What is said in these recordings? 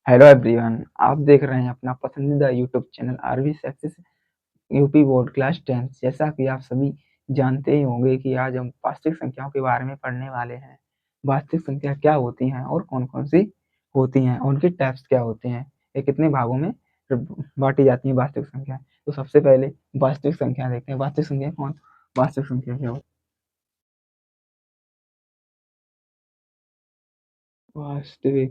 Hello everyone, आप देख रहे हैं अपना पसंदीदा YouTube channel RV Success UP board class 10। जैसा कि आप सभी जानते ही होंगे कि आज हम वास्तविक संख्याओं के बारे में पढ़ने वाले हैं। वास्तविक संख्या क्या होती हैं और कौन-कौन सी होती हैं और उनके टाइप्स क्या होते हैं, ये कितने भागों में बांटी जाती हैं वास्तविक संख्या। तो सबसे पहले वास्तविक संख्या देखते हैं। वास्तविक संख्या क्या होती है?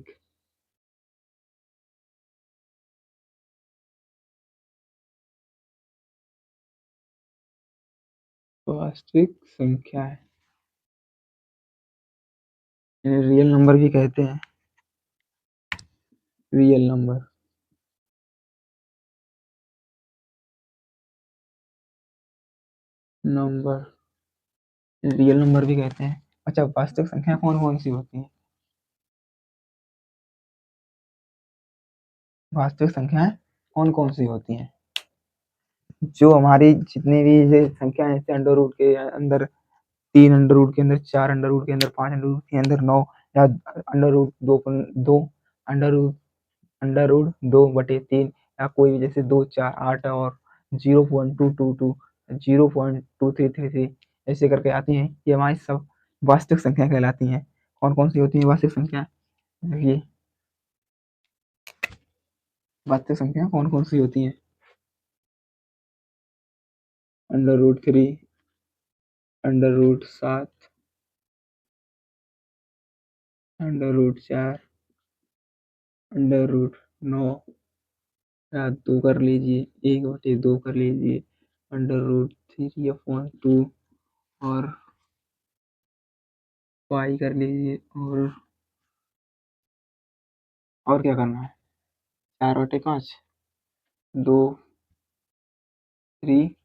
वास्तविक संख्या है, रियल नंबर भी कहते हैं। Real number number real number भी कहते हैं। अच्छा, वास्तविक संख्या कौन कौन सी होती हैं? वास्तविक संख्याएं कौन कौन सी होती हैं? जो हमारी जितनी भी ये संख्या है, जैसे अंडर रूट के अंदर 3, अंडर रूट के अंदर 4, अंडर रूट के अंदर 5, अंडर रूट के अंदर 9, या अंडर रूट दो, अंडर रूट अंडर रूट 2/3, या कोई भी जैसे 2, 4, 8 और 0.222, 0.2333 ऐसे करके आती हैं। ये हमारी सब वास्तविक संख्या कहलाती हैं। कौन कौन सी होती है वास्तविक संख्या? देखिए, वास्तविक संख्या कौन कौन सी होती हैं? Under root 3, under root 7, under root 4, under root 9, या दो कर लीजिए, 1/2 कर लीजिए, अंडर रूट 3/2 और पाई कर लीजिए। और क्या करना है? 4/5, 2, 3,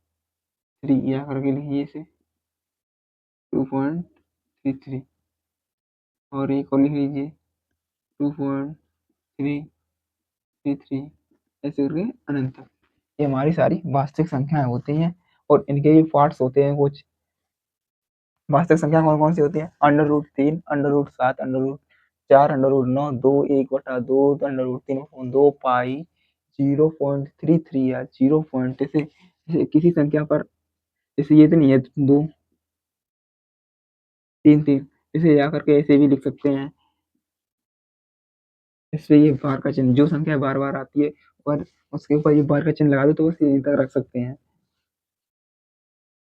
3 या करके लिखिए इसे 2.33, और एक और लिख लीजिए 2.333, ऐसे करके अनंत तक। ये हमारी सारी वास्तविक संख्याएं होती हैं और इनके भी पार्ट्स होते हैं कुछ। वास्तविक संख्या कौन कौन सी होती है? Under root 3, under root 7, under root 4, under root 9, 2, 1/2, under root 3/2 pi, 0.33 या 0. जैसे किसी संख्या पर, जैसे ये तो नहीं है 2, 3, 3, इसे जा करके ऐसे भी लिख सकते हैं। इससे ये बार का चिन्ह, जो संख्या बार बार आती है और उसके ऊपर ये बार का चिन्ह लगा दो तो वो सीधी तक रख सकते हैं।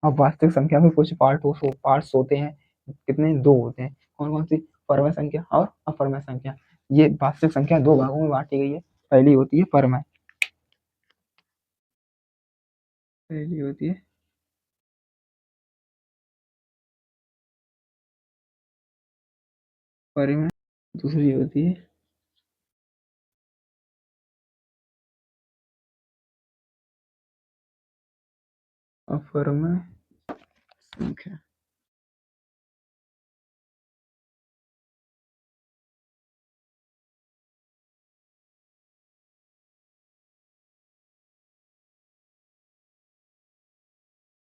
अब वास्तविक संख्या में कुछ पार्ट्स होते हैं। कितने? 2 होते हैं। कौन कौन सी? परमय संख्या और अपरमय संख्या। ये वास्तविक संख्या 2 भागों में बांटी गई है। पहली होती है परमय, पहली होती है परिमय, दूसरी होती है अपरमय संख्या।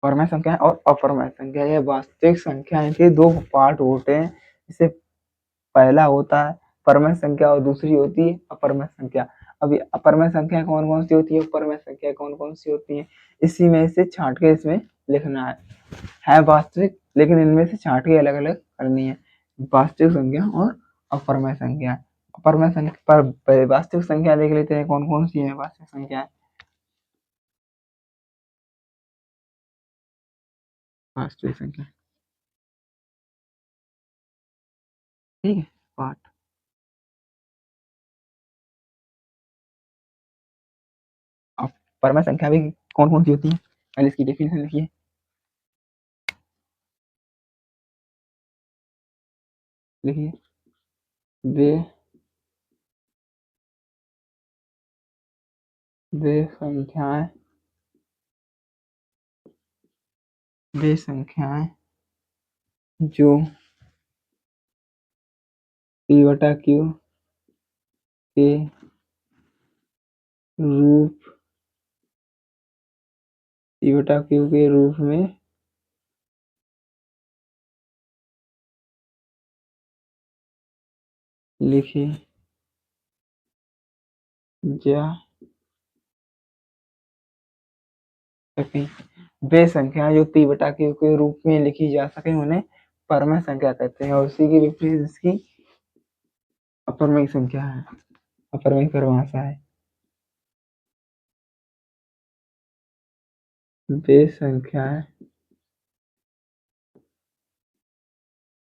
परमय संख्या और अपरमय संख्या, ये वास्तविक संख्या के 2 पार्ट होते हैं। इसे पहला होता है परमय संख्या और दूसरी होती है अपरमय संख्या। अभी अपरमय संख्या कौन कौन सी होती है, अपरमय संख्या कौन कौन सी होती है, इसी में से छांट के इसमें लिखना है वास्तविक, लेकिन इनमें से छांट के अलग अलग करनी है। वास्तविक संख्या और अपरमय संख्या। अपरमय संख्या पर वास्तविक संख्या देख लेते हैं कौन कौन सी है वास्तविक संख्या। वास्तविक संख्या, ठीक है, पार्ट। अब परमय संख्या भी कौन कौन सी होती है, पहले इसकी डेफिनेशन लिखिए। लिखिए, वे वे संख्याएं वे संख्याएं जो p/q के रूप p/q के रूप में लिखी जा सके। वे संख्या जो p बटा q के रूप में लिखी जा सके उन्हें परमेय संख्या कहते हैं, और उसी की विपरीत इसकी अपरमेय संख्या है, अपरमेय परिभाषा है। वे संख्याएं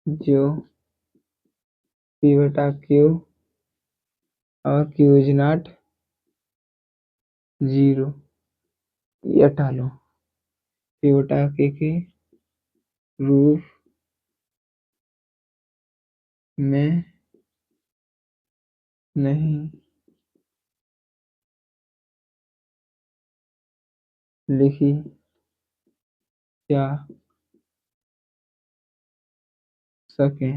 जो p बटा q और q इज नॉट 0, ये हटा लो, p बटा k के रूप में नहीं लिखी जा सके।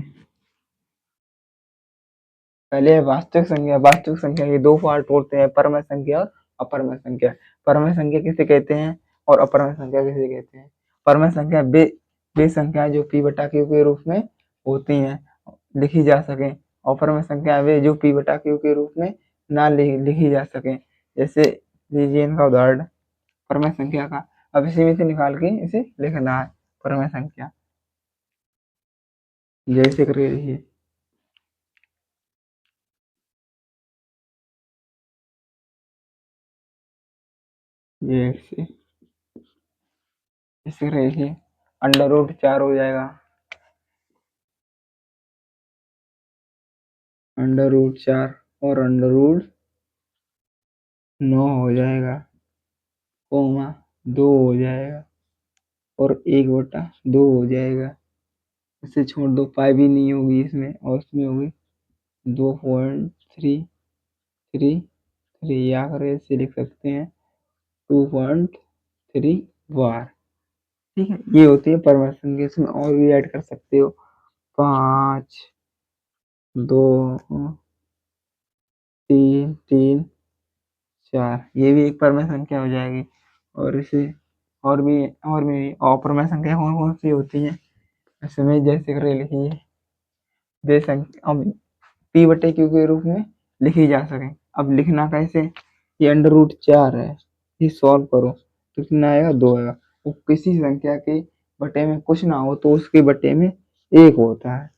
पहले वास्तविक संख्या के दो पार्ट होते हैं, परमेय संख्या और अपरमेय संख्या। परमेय संख्या किसे कहते हैं और अपरमेय संख्या किसे कहते हैं? परमेय संख्या वे संख्या जो p बटा q के रूप में होती हैं, लिखी जा सके। अपरमेय संख्या वे जो p बटा q के रूप में ना लिखी जा सके। जैसे लीजिए इनका उदाहरण परमेय संख्या का। अब इसी में से निकाल के इसे लिखना है परमेय संख्या, जैसे करके लिखिए। ये ऐसे रहिए, अंडर रूट 4 हो जाएगा, अंडर रूट 4 और अंडर रूट 9 हो जाएगा, कोमा 2 हो जाएगा और 1/2 हो जाएगा। इसे छोड़ दो, पाई भी नहीं होगी इसमें, और इसमें होगी 2.33, या कर इसे लिख सकते हैं 2.3 बार। ठीक है, ये होती है परमेय संख्या। इसमें और भी ऐड कर सकते हो, 5, 2, 3, 3, 4, ये भी एक परमेय संख्या हो जाएगी। और इसे और भी अपरमेय संख्या कौन कौन सी होती है इसमें, जैसे कर लिखिए। वे संख्या अब p बटे q के रूप में लिखी जा सके। अब लिखना कैसे? ये अंडर रूट 4 है, ये सॉल्व करो तो कितना आएगा? 2 आएगा। वो किसी संख्या के बटे में कुछ ना हो तो उसके बटे में 1 होता है।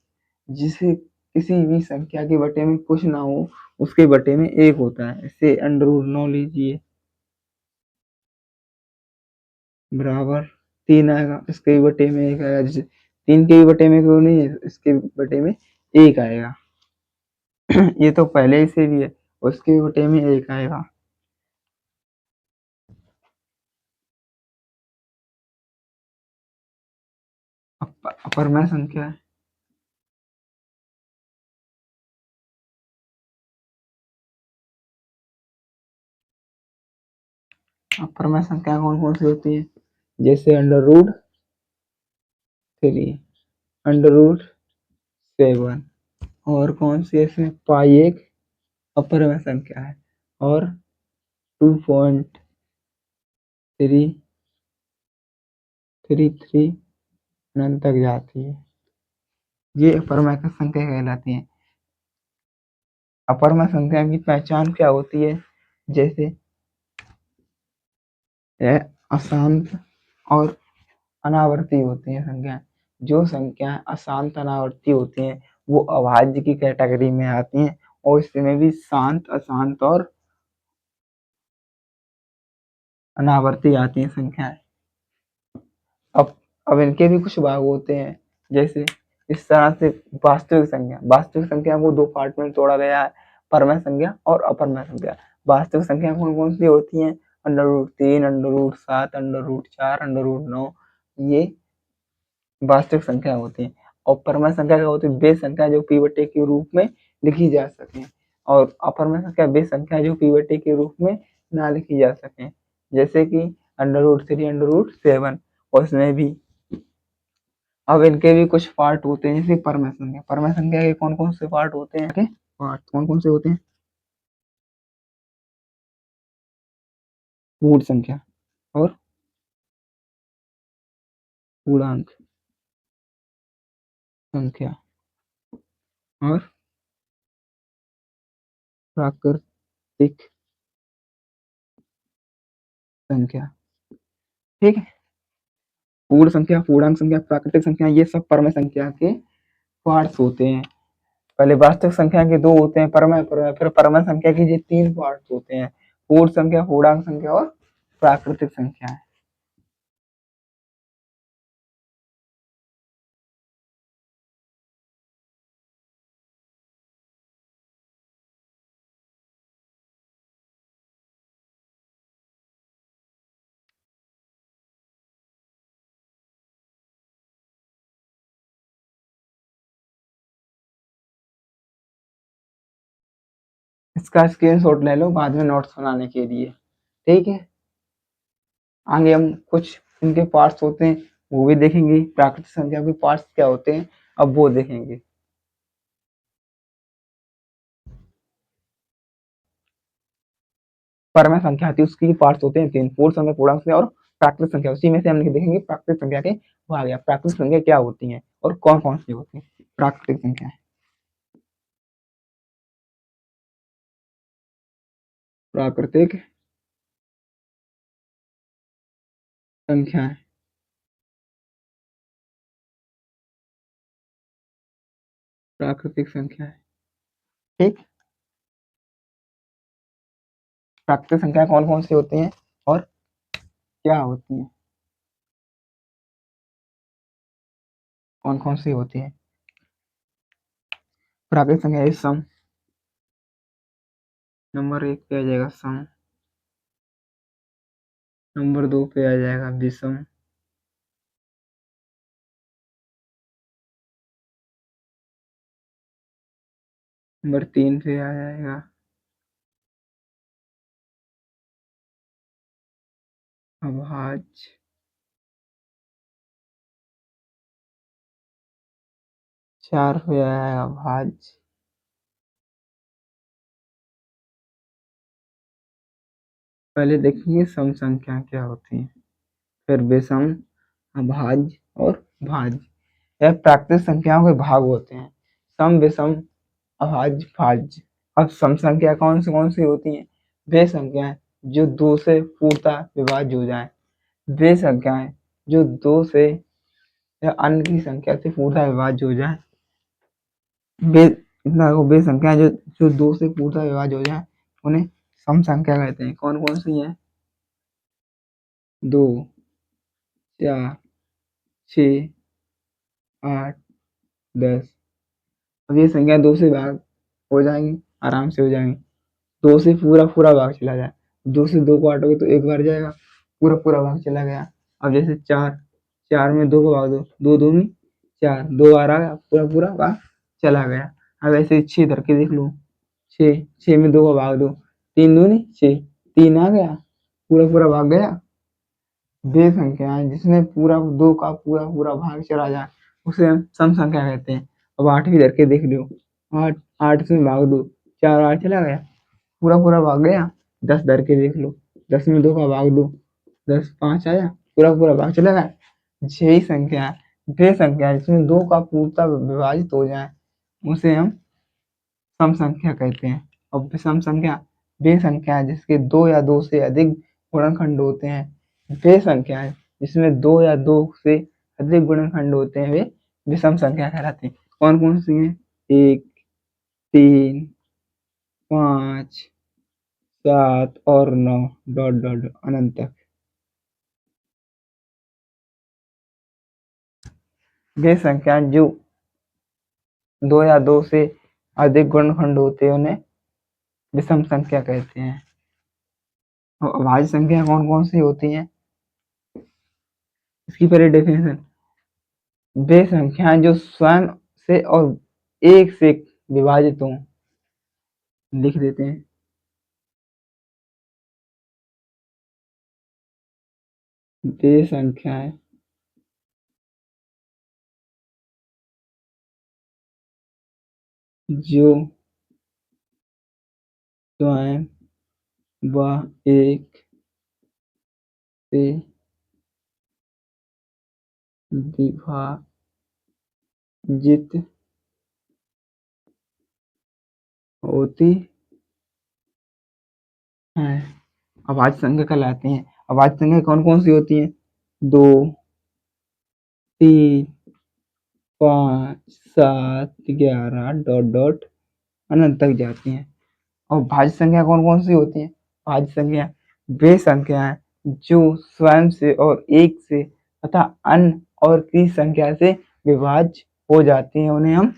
जिसे किसी भी संख्या के बटे में कुछ ना हो उसके बटे में 1 होता है। इसे अंडर रूट 9 लीजिए, बराबर 3 आएगा। इसके बटे में 1 आएगा, जैसे 3 के बटे में क्यों नहीं है, इसके बटे में 1 आएगा। ये तो पहले से भी है, उसके बटे में 1 आएगा। अपरमय संख्या है। अपरमय संख्या कौन कौन सी होती है? जैसे अंडर रूट 3, अंडर रूट 7, और कौन सी है इसमें? पाई एक अपरमय संख्या है, और 2.333 अनंत तक जाती है। ये अपरमय संख्या कहलाती है। अपरमय संख्या की पहचान क्या होती है? जैसे यह अशांत और अनावर्ती होती हैं संख्याएं। जो संख्याएं अशांत अनावर्ती होती हैं वो अभाज्य की कैटेगरी में आती हैं, और इसमें भी शांत, अशांत और अनावर्ती आती हैं संख्याएं। अब इनके भी कुछ भाग होते हैं, जैसे इस तरह से वास्तविक संख्या को दो पार्ट में तोड़ा गया है, परमेय संख्या और अपरमेय संख्या। वास्तविक संख्या कौन कौन सी होती हैं? Under root 3, under root 7, under root 4, under root 9, ये वास्तविक संख्या होती है। और परमेय संख्या क्या होती है? वे संख्या जो p बटे के रूप में लिखी जा सके। और अपरमेय संख्या वे संख्या जो p बटे के रूप में ना लिखी जा सके, जैसे कि अंडर रूट 3, अंडर रूट 7, और इसमें भी अब इनके भी कुछ पार्ट होते हैं, जैसे परमेय संख्या के कौन कौन से पार्ट होते हैं? पार्ट कौन कौन से होते हैं? पूर्ण संख्या और पूर्णांक संख्या और प्राकृतिक संख्या। ठीक है, पूर्ण संख्या, पूर्णांक संख्या, प्राकृतिक संख्या, ये सब परम संख्या के पार्ट्स होते हैं। पहले वास्तविक संख्या के दो होते हैं, परम, फिर परम संख्या के ये तीन पार्ट्स होते हैं, पूर्ण संख्या, पूर्णांक संख्या और प्राकृतिक संख्या। इसका स्क्रीनशॉट ले लो बाद में नोट्स बनाने के लिए। ठीक है, आगे हम कुछ इनके पार्ट्स होते हैं वो भी देखेंगे, प्राकृतिक संख्या के पार्ट्स क्या होते हैं अब वो देखेंगे। परम संख्या आती है उसकी पार्ट्स होते हैं तीन, पूर्ण संख्या, पूर्णांक संख्या और प्राकृतिक संख्या। उसी में से हम देखेंगे प्राकृतिक संख्या के भाग, या प्राकृतिक संख्या क्या होती है और कौन कौन सी होती है प्राकृतिक संख्या। प्राकृतिक संख्या, प्राकृतिक संख्या। ठीक, प्राकृतिक संख्या कौन कौन सी होती हैं और क्या होती है, कौन कौन सी होती है। प्राकृतिक संख्या इस सम, नंबर एक पे आ जाएगा सम, नंबर दो पे आ जाएगा विषम, नंबर तीन पे आ जाएगा अभाज्य, चार पे आएगा भाज्य, पहले देखेंगे सम संख्या क्या होती है, फिर विषम, अभाज्य और भाज्य। यह प्राकृतिक संख्याओं के भाग होते हैं, सम, विषम, अभाज्य, भाज्य। अब सम संख्या कौन सी होती हैं, वे संख्याएं जो दो से पूर्णतः विभाज्य हो जाए, वे संख्याएं जो दो से या अन्य की संख्या से पूर्णतः विभाज्य हो जाए, वे वे संख्याएं जो जो दो से पूर्णतः विभाज्य हो जाए उन्हें सम संख्या कहते हैं। कौन कौन सी हैं, दो, चार, छ, 8, 10। अब ये संख्या दो से भाग हो जाएंगी, आराम से हो जाएंगी। दो से पूरा पूरा भाग चला जाए, दो से दो को काटोगे तो एक बार जाएगा, पूरा पूरा भाग चला गया। अब जैसे चार, चार में दो को भाग दो, दो दूनी चार, दो बार आ गया, पूरा पूरा भाग चला गया। अब ऐसे छह धर के देख लो, छह, छह में दो को भाग दो, तीन दूनी छह, तीन आ गया, पूरा पूरा भाग गया। वे संख्याएं जिसमें पूरा दो का पूरा पूरा भाग चला जाए उसे हम सम संख्या कहते हैं। अब आठवीं धर के देख लो, आठ, आठ में भाग दो, चार आठ चला गया, पूरा पूरा भाग गया। दस धर के देख लो, दस में दो का भाग दो, दस पांच आया, पूरा पूरा भाग चला गया। यही संख्या है, वे संख्या जिसमें दो का पूर्णतः विभाजित हो जाए उसे हम सम संख्या कहते हैं। और विषम संख्या वे संख्या है जिसके दो या दो से अधिक गुणनखंड होते हैं, वे संख्या है जिसमें दो या दो से अधिक गुणनखंड होते हैं, वे विषम संख्या कहलाती हैं। कौन कौन सी हैं, एक, तीन, पाँच, सात और नौ, डॉट डॉट डॉट अनंत तक। वे संख्या जो दो या दो से अधिक गुणनखंड होते हैं उन्हें विषम संख्या कहते हैं। और अभाज्य संख्या कौन कौन सी होती हैं, इसकी पहले डेफिनेशन, वे संख्याएं जो स्वयं से और एक से विभाजित हों, लिख देते हैं। वे संख्याएं जो स्वयं व एक से विभाजित होती हैं अभाज्य संख्या कहलाती हैं। अभाज्य संख्या कौन कौन सी होती हैं? 2, 3, 5, 7, 11 डॉट डॉट अनंत तक जाती हैं। और भाज्य संख्या कौन कौन सी होती हैं? भाज्य संख्या वे संख्याएं जो स्वयं से और एक से तथा अन्य और किसी संख्या से विभाज्य हो जाती हैं, उन्हें हम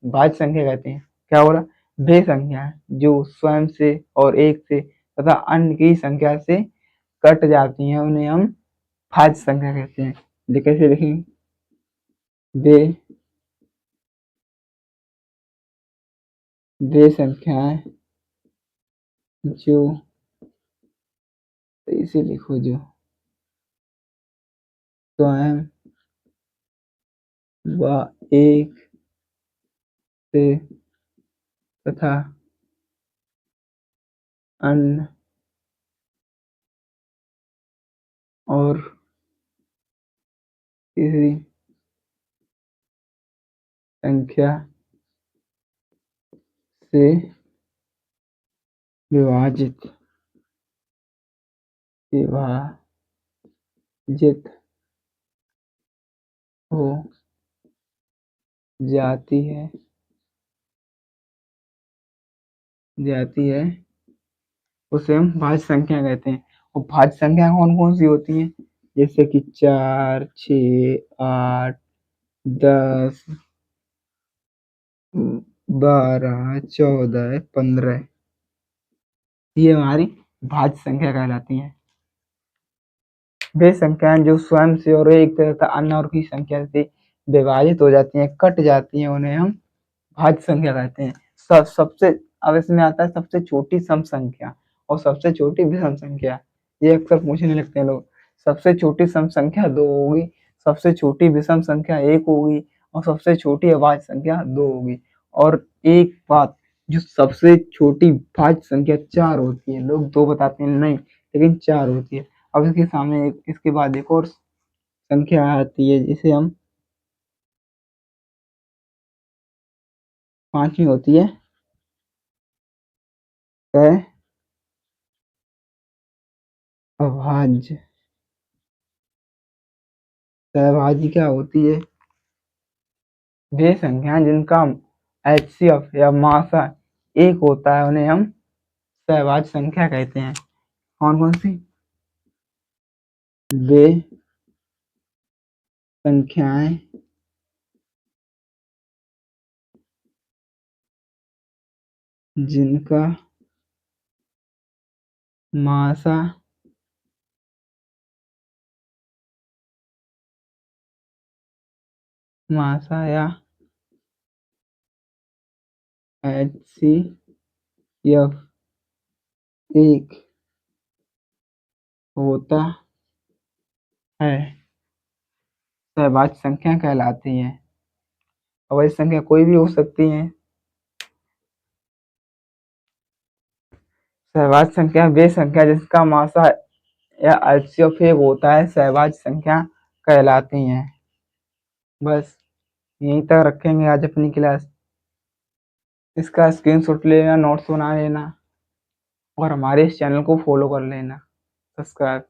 भाज्य संख्या कहते हैं। क्या बोला? वे संख्याएं जो स्वयं से और एक से तथा अन्य की संख्या से कट जाती हैं, उन्हें हम भाज्य संख्या कहते हैं। कैसे लिखेंगे? वे संख्याएं जो, इसे लिखो, जो स्वयं व एक से तथा अन्य और किसी संख्या से विभाजित हो जाती है उसे हम भाज्य संख्या कहते हैं। और भाज्य संख्या कौन कौन सी होती हैं? जैसे कि 4, 6, 8, 10, 12, 14, 15, ये हमारी भाज्य संख्या कहलाती हैं। वे संख्याएं जो स्वयं से और एक तथा अन्य और की संख्या से विभाजित हो जाती हैं, कट जाती हैं, उन्हें हम भाज्य संख्या कहते हैं। सबसे, अब इसमें आता है सबसे छोटी सम संख्या और सबसे छोटी विषम संख्या। ये अक्सर पूछने लगते हैं लोग। सबसे छोटी सम संख्या 2 होगी, सबसे छोटी विषम संख्या 1 होगी और सबसे छोटी अभाज्य संख्या 2 होगी। और एक बात, जो सबसे छोटी भाज्य संख्या 4 होती है। लोग 2 बताते हैं, नहीं, लेकिन 4 होती है। अब इसके सामने इसके बाद एक और संख्या आती है, जिसे हम 5वीं होती है अभाज्य। सहभाज्य क्या होती है? वे संख्याएं जिनका एचसीएफ या मासा 1 होता है, उन्हें हम सहभाज्य संख्या कहते हैं। कौन कौन सी? वे संख्याएं जिनका मासा या एचसीएफ 1 होता है, सहभाज्य संख्या कहलाती है। अभाज्य संख्या कोई भी हो सकती है। सहभाज्य संख्या वे संख्या जिसका मासा या एचसीएफ 1 होता है, सहभाज्य संख्या कहलाती हैं। बस यहीं तक रखेंगे आज अपनी क्लास। इसका स्क्रीनशॉट ले लेना, नोट्स बना लेना और हमारे इस चैनल को फॉलो कर लेना, सब्सक्राइब।